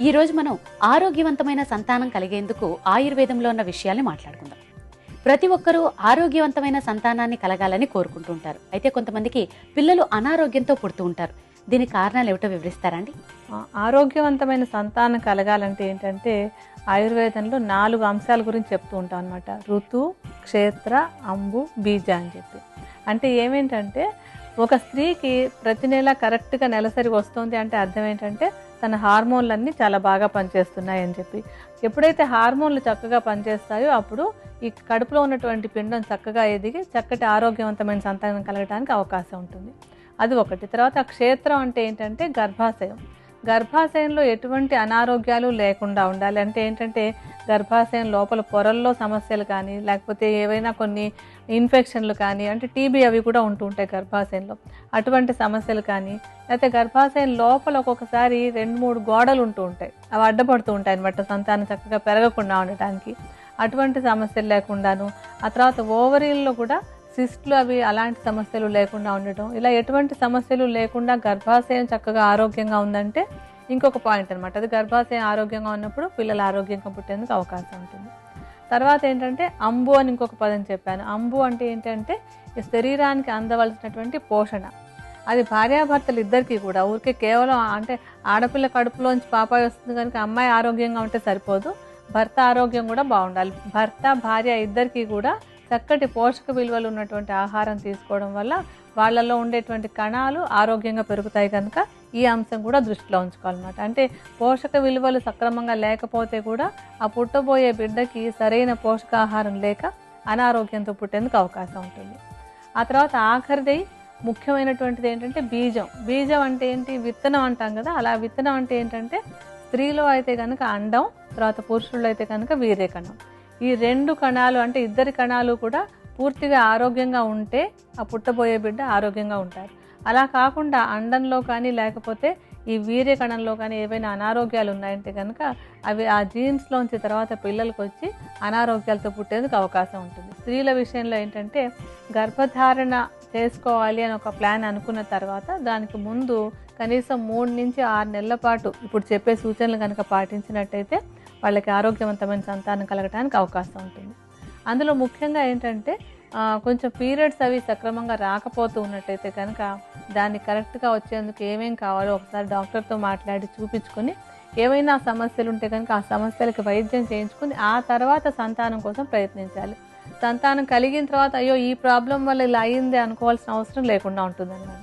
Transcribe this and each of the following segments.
ఈరోజు మనం ఆరోగ్యవంతమైన సంతానం కలిగేందుకు ఆయుర్వేదంలో ఉన్న విషయాల్ని మాట్లాడుకుందాం. ప్రతి ఒక్కరూ ఆరోగ్యవంతమైన సంతానాన్ని కలగాలని కోరుకుంటుంటారు. అయితే కొంతమందికి పిల్లలు అనారోగ్యంతో పుడుతూ ఉంటారు. దీని కారణాలు ఏమిటో వివరిస్తారండి? ఆరోగ్యవంతమైన సంతానం కలగాలంటే ఏంటంటే ఆయుర్వేదంలో 4 అంశాల గురించి చెప్తూ ఉంటాం అనమాట. ఋతు, క్షేత్ర, అంబు, బీజ అని చెప్పి. అంటే ఏమేంటంటే ఒక స్త్రీకి ప్రతి నెల కరెక్ట్గా నెలసరి వస్తుంది అంటే అర్థం ఏంటంటే తన హార్మోన్లన్నీ చాలా బాగా పనిచేస్తున్నాయి అని చెప్పి. ఎప్పుడైతే హార్మోన్లు చక్కగా పనిచేస్తాయో అప్పుడు ఈ కడుపులో ఉన్నటువంటి పిండం చక్కగా ఎదిగి చక్కటి ఆరోగ్యవంతమైన సంతానం కలగడానికి అవకాశం ఉంటుంది. అది ఒకటి. తర్వాత క్షేత్రం అంటే ఏంటంటే గర్భాశయం. గర్భాశయంలో ఎటువంటి అనారోగ్యాలు లేకుండా ఉండాలి. అంటే ఏంటంటే గర్భాశయం లోపల పొరల్లో సమస్యలు కానీ లేకపోతే ఏవైనా కొన్ని ఇన్ఫెక్షన్లు కానీ అంటే టీబీ అవి కూడా ఉంటూ ఉంటాయి గర్భాశయంలో. అటువంటి సమస్యలు కానీ లేకపోతే గర్భాశయం లోపల ఒక్కొక్కసారి 2-3 గోడలు ఉంటూ ఉంటాయి. అవి అడ్డపడుతూ ఉంటాయి అన్నమాట సంతానం చక్కగా పెరగకుండా ఉండటానికి. అటువంటి సమస్యలు లేకుండాను, ఆ తర్వాత ఓవరీల్లో కూడా సిస్ట్లు అవి అలాంటి సమస్యలు లేకుండా ఉండటం, ఇలా ఎటువంటి సమస్యలు లేకుండా గర్భాశయం చక్కగా ఆరోగ్యంగా ఉందంటే ఇంకొక పాయింట్ అనమాట. అది గర్భాశయం ఆరోగ్యంగా ఉన్నప్పుడు పిల్లలు ఆరోగ్యంగా పుట్టేందుకు అవకాశం ఉంటుంది. తర్వాత ఏంటంటే అంబు అని ఇంకొక పదం చెప్పాను. అంబు అంటే ఏంటంటే ఈ శరీరానికి అందవలసినటువంటి పోషణ. అది భార్యాభర్తలు ఇద్దరికీ కూడా ఊరికే కేవలం అంటే ఆడపిల్ల కడుపులోంచి పాపాయి వస్తుంది కనుక అమ్మాయి ఆరోగ్యంగా ఉంటే సరిపోదు, భర్త ఆరోగ్యం కూడా బాగుండాలి. భర్త భార్య ఇద్దరికీ కూడా చక్కటి పోషక విలువలు ఉన్నటువంటి ఆహారం తీసుకోవడం వల్ల వాళ్ళల్లో ఉండేటువంటి కణాలు ఆరోగ్యంగా పెరుగుతాయి కనుక ఈ అంశం కూడా దృష్టిలో ఉంచుకోవాలన్నమాట. అంటే పోషక విలువలు సక్రమంగా లేకపోతే కూడా ఆ పుట్టబోయే బిడ్డకి సరైన పోషకాహారం లేక అనారోగ్యంతో పుట్టేందుకు అవకాశం ఉంటుంది. ఆ తర్వాత ఆఖరిది ముఖ్యమైనటువంటిది ఏంటంటే బీజం. బీజం అంటే ఏంటి? విత్తనం అంటాం కదా. అలా విత్తనం అంటే ఏంటంటే స్త్రీలో అయితే కనుక అండం, తర్వాత పురుషుల్లో అయితే కనుక వీర్యకణం. ఈ 2 కణాలు అంటే ఇద్దరి కణాలు కూడా పూర్తిగా ఆరోగ్యంగా ఉంటే ఆ పుట్టబోయే బిడ్డ ఆరోగ్యంగా ఉంటారు. అలా కాకుండా అండంలో కానీ లేకపోతే ఈ వీర్యకణంలో కానీ ఏవైనా అనారోగ్యాలు ఉన్నాయంటే కనుక అవి ఆ జీన్స్లోంచి తర్వాత పిల్లలకు వచ్చి అనారోగ్యాలతో పుట్టేందుకు అవకాశం ఉంటుంది. స్త్రీల విషయంలో ఏంటంటే గర్భధారణ చేసుకోవాలి అని ఒక ప్లాన్ అనుకున్న తర్వాత దానికి ముందు కనీసం 3 నుంచి 6 నెలల పాటు ఇప్పుడు చెప్పే సూచనలు కనుక పాటించినట్టయితే వాళ్ళకి ఆరోగ్యవంతమైన సంతానం కలగడానికి అవకాశం ఉంటుంది. అందులో ముఖ్యంగా ఏంటంటే కొంచెం పీరియడ్స్ అవి సక్రమంగా రాకపోతూ ఉన్నట్టయితే కనుక దాన్ని కరెక్ట్గా వచ్చేందుకు ఏమేం కావాలో ఒకసారి డాక్టర్తో మాట్లాడి చూపించుకొని ఏవైనా సమస్యలు ఉంటే కనుక ఆ సమస్యలకి వైద్యం చేయించుకుని ఆ తర్వాత సంతానం కోసం ప్రయత్నించాలి. సంతానం కలిగిన తర్వాత అయ్యో ఈ ప్రాబ్లం వల్ల ఇలా అయింది అనుకోవాల్సిన అవసరం లేకుండా ఉంటుందన్నమాట.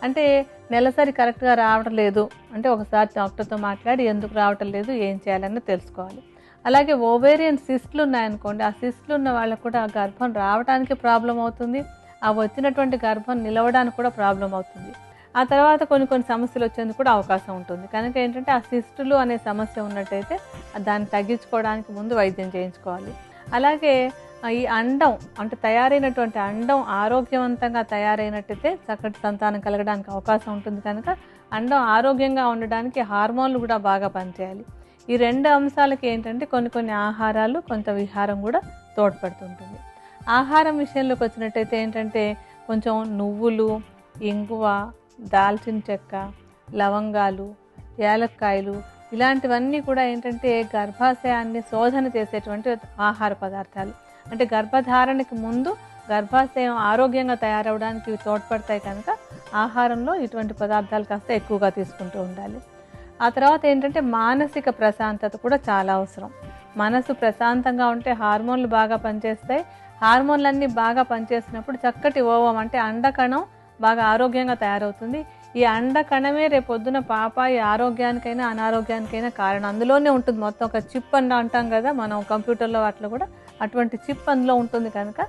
అంటే నెలసరి కరెక్ట్గా రావటం లేదు అంటే ఒకసారి డాక్టర్తో మాట్లాడి ఎందుకు రావటం లేదు, ఏం చేయాలని తెలుసుకోవాలి. అలాగే ఓవేరియన్ సిస్ట్లు ఉన్నాయనుకోండి, ఆ సిస్ట్లు ఉన్న వాళ్ళకు కూడా గర్భం రావడానికి ప్రాబ్లం అవుతుంది, ఆ వచ్చినటువంటి గర్భం నిలవడానికి కూడా ప్రాబ్లం అవుతుంది. ఆ తర్వాత కొన్ని సమస్యలు వచ్చేందుకు కూడా అవకాశం ఉంటుంది. కనుక ఏంటంటే ఆ సిస్టులు అనే సమస్య ఉన్నట్టయితే దాన్ని తగ్గించుకోవడానికి ముందు వైద్యం చేయించుకోవాలి. అలాగే ఈ అండం అంటే తయారైనటువంటి అండం ఆరోగ్యవంతంగా తయారైనట్టయితే చక్కటి సంతానం కలగడానికి అవకాశం ఉంటుంది. కనుక అండం ఆరోగ్యంగా ఉండడానికి హార్మోన్లు కూడా బాగా పనిచేయాలి. ఈ 2 అంశాలకి ఏంటంటే కొన్ని ఆహారాలు కొంత విహారం కూడా తోడ్పడుతుంటుంది. ఆహారం విషయంలోకి వచ్చినట్టయితే ఏంటంటే కొంచెం నువ్వులు, ఇంగువ, దాల్చిన చెక్క, లవంగాలు, యాలక్కాయలు ఇలాంటివన్నీ కూడా ఏంటంటే గర్భాశయాన్ని శోధన చేసేటువంటి ఆహార పదార్థాలు. అంటే గర్భధారణకి ముందు గర్భాశయం ఆరోగ్యంగా తయారవడానికి తోడ్పడతాయి కనుక ఆహారంలో ఇటువంటి పదార్థాలు కాస్త ఎక్కువగా తీసుకుంటూ ఉండాలి. ఆ తర్వాత ఏంటంటే మానసిక ప్రశాంతత కూడా చాలా అవసరం. మనసు ప్రశాంతంగా ఉంటే హార్మోన్లు బాగా పనిచేస్తాయి. హార్మోన్లన్నీ బాగా పనిచేసినప్పుడు చక్కటి ఓవం అంటే అండకణం బాగా ఆరోగ్యంగా తయారవుతుంది. ఈ అండకణమే రేపొద్దున పాపాయి ఆరోగ్యానికైనా అనారోగ్యానికైనా కారణం. అందులోనే ఉంటుంది మొత్తం. ఒక చిప్ అని అంటాం కదా మనం కంప్యూటర్లో వాటిలో కూడా, అటువంటి చిప్ అందులో ఉంటుంది కనుక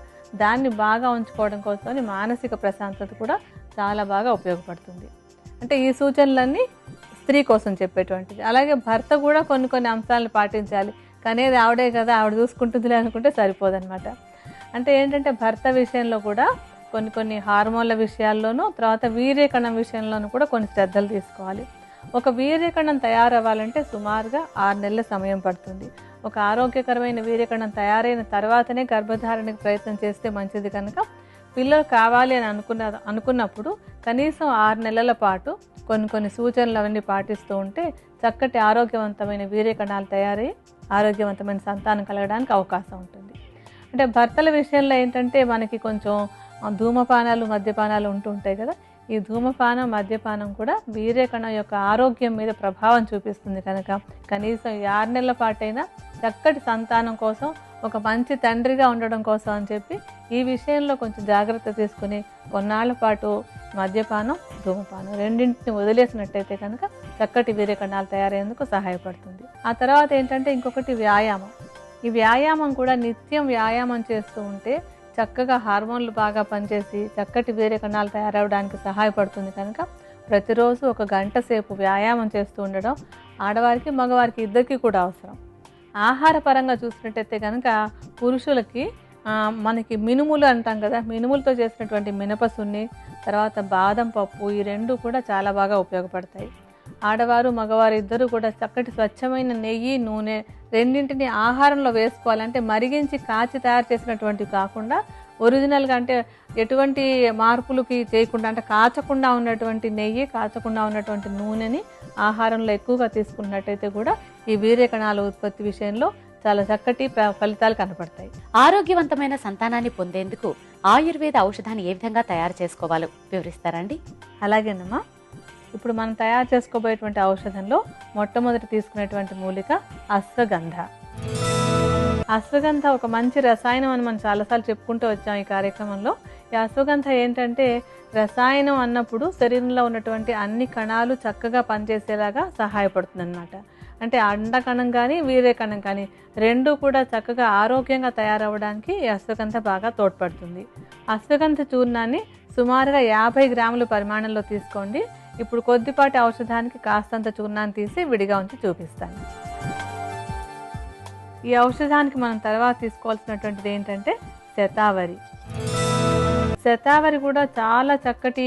దాన్ని బాగా ఉంచుకోవడం కోసం మానసిక ప్రశాంతత కూడా చాలా బాగా ఉపయోగపడుతుంది. అంటే ఈ సూచనలన్నీ స్త్రీ కోసం చెప్పేటువంటిది. అలాగే భర్త కూడా కొన్ని అంశాలను పాటించాలి. కానీ ఆవిడే కదా ఆవిడ చూసుకుంటుందిలే అనుకుంటే సరిపోదన్నమాట. అంటే ఏంటంటే భర్త విషయంలో కూడా కొన్ని హార్మోన్ల విషయాల్లోనూ తర్వాత వీర్యకణం విషయంలోనూ కూడా కొన్ని శ్రద్ధలు తీసుకోవాలి. ఒక వీర్యకణం తయారవ్వాలంటే సుమారుగా 6 నెలల సమయం పడుతుంది. ఒక ఆరోగ్యకరమైన వీర్యకణం తయారైన తర్వాతనే గర్భధారణకు ప్రయత్నం చేస్తే మంచిది. కనుక పిల్లలు కావాలి అని అనుకున్నప్పుడు కనీసం 6 నెలల పాటు కొన్ని సూచనలు అవన్నీ పాటిస్తూ ఉంటే చక్కటి ఆరోగ్యవంతమైన వీర్య కణాలు తయారై ఆరోగ్యవంతమైన సంతానం కలగడానికి అవకాశం ఉంటుంది. అంటే భర్తల విషయంలో ఏంటంటే మనకి కొంచెం ధూమపానాలు మద్యపానాలు ఉంటూ ఉంటాయి కదా. ఈ ధూమపానం మద్యపానం కూడా వీర్యకణం యొక్క ఆరోగ్యం మీద ప్రభావం చూపిస్తుంది కనుక కనీసం 6 నెలల పాటైనా చక్కటి సంతానం కోసం, ఒక మంచి తండ్రిగా ఉండడం కోసం అని చెప్పి ఈ విషయంలో కొంచెం జాగ్రత్త తీసుకుని కొన్నాళ్ల పాటు మద్యపానం ధూమపానం రెండింటిని వదిలేసినట్టయితే కనుక చక్కటి వీర్యకణాలు తయారయ్యేందుకు సహాయపడుతుంది. ఆ తర్వాత ఏంటంటే ఇంకొకటి వ్యాయామం. ఈ వ్యాయామం కూడా నిత్యం వ్యాయామం చేస్తూ ఉంటే చక్కగా హార్మోన్లు బాగా పనిచేసి చక్కటి వీర్యకణాలు తయారవడానికి సహాయపడుతుంది కనుక ప్రతిరోజు 1 గంట సేపు వ్యాయామం చేస్తూ ఉండడం ఆడవారికి మగవారికి ఇద్దరికీ కూడా అవసరం. ఆహార పరంగా చూసినట్టయితే కనుక పురుషులకి మనకి మినుములు అంటాం కదా, మినుములతో చేసినటువంటి మినపసున్ని, తర్వాత బాదం పప్పు, ఈ 2 కూడా చాలా బాగా ఉపయోగపడతాయి. ఆడవారు మగవారు ఇద్దరు కూడా చక్కటి స్వచ్ఛమైన నెయ్యి, నూనె రెండింటిని ఆహారంలో వేసుకోవాలంటే మరిగించి కాచి తయారు చేసినటువంటివి కాకుండా ఒరిజినల్గా, అంటే ఎటువంటి మార్పులకి చేయకుండా, అంటే కాచకుండా ఉన్నటువంటి నెయ్యి, కాచకుండా ఉన్నటువంటి నూనెని ఆహారంలో ఎక్కువగా తీసుకున్నట్టయితే కూడా ఈ వీర్యకణాల ఉత్పత్తి విషయంలో చాలా చక్కటి ఫలితాలు కనపడతాయి. ఆరోగ్యవంతమైన సంతానాన్ని పొందేందుకు ఆయుర్వేద ఔషధాన్ని ఏ విధంగా తయారు చేసుకోవాలో వివరిస్తారండి? అలాగేనమ్మా. ఇప్పుడు మనం తయారు చేసుకోబోయేటువంటి ఔషధంలో మొట్టమొదటి తీసుకునేటువంటి మూలిక అశ్వగంధ. అశ్వగంధ ఒక మంచి రసాయనం అని మనం చాలాసార్లు చెప్పుకుంటూ వచ్చాం ఈ కార్యక్రమంలో. ఈ అశ్వగంధ ఏంటంటే రసాయనం అన్నప్పుడు శరీరంలో ఉన్నటువంటి అన్ని కణాలు చక్కగా పనిచేసేలాగా సహాయపడుతుంది అన్నమాట. అంటే అండకణం కానీ వీర్యకణం కానీ 2 కూడా చక్కగా ఆరోగ్యంగా తయారవడానికి ఈ అశ్వగంధ బాగా తోడ్పడుతుంది. అశ్వగంధ చూర్ణాన్ని సుమారుగా 50 గ్రాముల పరిమాణంలో తీసుకోండి. ఇప్పుడు కొద్దిపాటి ఔషధానికి కాస్తంత చూర్ణాన్ని తీసి విడిగా ఉంచి చూపిస్తాను. ఈ ఔషధానికి మనం తర్వాత తీసుకోవాల్సినటువంటిది ఏంటంటే శతావరి. శతావరి కూడా చాలా చక్కటి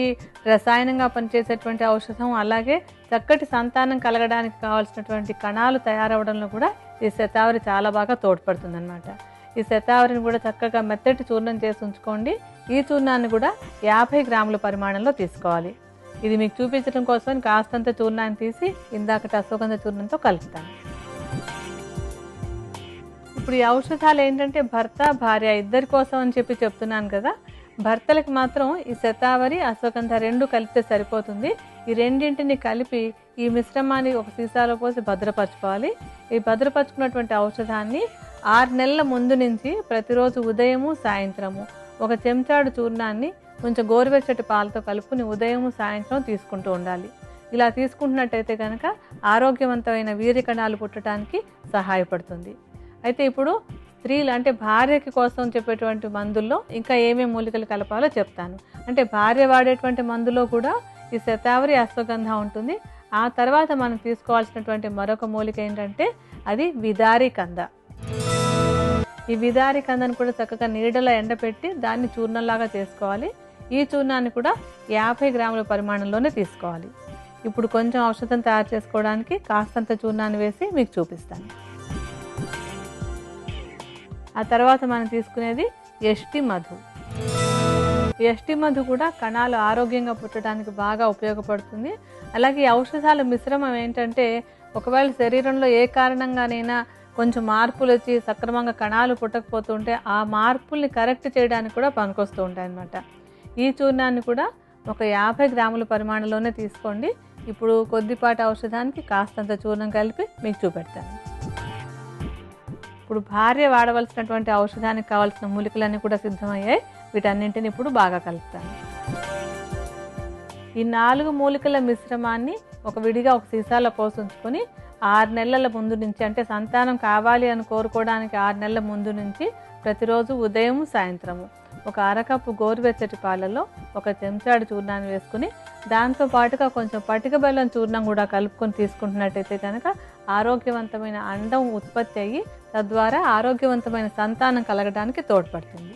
రసాయనంగా పనిచేసేటువంటి ఔషధం. అలాగే చక్కటి సంతానం కలగడానికి కావాల్సినటువంటి కణాలు తయారవడంలో కూడా ఈ శతావరి చాలా బాగా తోడ్పడుతుంది అన్నమాట. ఈ శతావరిని కూడా చక్కగా మెత్తటి చూర్ణం చేసి ఉంచుకోండి. ఈ చూర్ణాన్ని కూడా 50 గ్రాముల పరిమాణంలో తీసుకోవాలి. ఇది మీకు చూపించడం కోసం కాస్తంత చూర్ణాన్ని తీసి ఇందాకటి అశ్వగంధ చూర్ణంతో కలుపుతాను. ఇప్పుడు ఈ ఔషధాలు ఏంటంటే భర్త భార్య ఇద్దరి కోసం అని చెప్పి చెప్తున్నాను కదా. భర్తలకు మాత్రం ఈ శతావరి అశ్వగంధ 2 కలిపితే సరిపోతుంది. ఈ రెండింటిని కలిపి ఈ మిశ్రమాన్ని ఒక సీసాలో పోసి భద్రపరచుకోవాలి. ఈ భద్రపరచుకున్నటువంటి ఔషధాన్ని 6 నెలల ముందు నుంచి ప్రతిరోజు ఉదయము సాయంత్రము 1 చెంచాడు చూర్ణాన్ని కొంచెం గోరువెచ్చటి పాలతో కలుపుకుని ఉదయం సాయంత్రం తీసుకుంటూ ఉండాలి. ఇలా తీసుకుంటున్నట్టయితే కనుక ఆరోగ్యవంతమైన వీర్యకణాలు పుట్టడానికి సహాయపడుతుంది. అయితే ఇప్పుడు స్త్రీలు అంటే భార్యకి కోసం చెప్పేటువంటి మందుల్లో ఇంకా ఏమేమి మూలికలు కలపాలో చెప్తాను. అంటే భార్య వాడేటువంటి మందులో కూడా ఈ శతావరి అశ్వగంధ ఉంటుంది. ఆ తర్వాత మనం తీసుకోవాల్సినటువంటి మరొక మూలిక ఏంటంటే అది విదారి కంద. ఈ విదారి కందను కూడా చక్కగా నీడలో ఎండపెట్టి దాన్ని చూర్ణంలాగా చేసుకోవాలి. ఈ చూర్ణాన్ని కూడా 50 గ్రాముల పరిమాణంలోనే తీసుకోవాలి. ఇప్పుడు కొంచెం ఔషధం తయారు చేసుకోవడానికి కాస్తంత చూర్ణాన్ని వేసి మీకు చూపిస్తాను. ఆ తర్వాత మనం తీసుకునేది యష్టి మధు. యష్టి మధు కూడా కణాలు ఆరోగ్యంగా పుట్టడానికి బాగా ఉపయోగపడుతుంది. అలాగే ఔషధాల మిశ్రమం ఏంటంటే ఒకవేళ శరీరంలో ఏ కారణంగానైనా కొంచెం మార్పులు వచ్చి సక్రమంగా కణాలు పుట్టకపోతుంటే ఆ మార్పుల్ని కరెక్ట్ చేయడానికి కూడా పనికొస్తూ ఉంటాయి అన్నమాట. ఈ చూర్ణాన్ని కూడా ఒక 50 గ్రాముల పరిమాణంలోనే తీసుకోండి. ఇప్పుడు కొద్దిపాటి ఔషధానికి కాస్తంత చూర్ణం కలిపి మీకు చూపెడతాను. ఇప్పుడు భార్య వాడవలసినటువంటి ఔషధానికి కావాల్సిన మూలికలన్నీ కూడా సిద్ధమయ్యాయి. వీటన్నింటిని ఇప్పుడు బాగా కలుపుతాను. ఈ 4 మూలికల మిశ్రమాన్ని విడిగా ఒక సీసాలో పోసి ఉంచుకొని 6 నెలల ముందు నుంచి, అంటే సంతానం కావాలి అని కోరుకోవడానికి 6 నెలల ముందు నుంచి ప్రతిరోజు ఉదయం సాయంత్రము 1 అరకప్పు గోరువెచ్చటి పాలలో 1 చెంచాడు చూర్ణాన్ని వేసుకుని దాంతో పాటుగా కొంచెం పటిక బెల్లం చూర్ణం కూడా కలుపుకొని తీసుకుంటున్నట్టయితే కనుక ఆరోగ్యవంతమైన అండం ఉత్పత్తి అయ్యి తద్వారా ఆరోగ్యవంతమైన సంతానం కలగడానికి తోడ్పడుతుంది.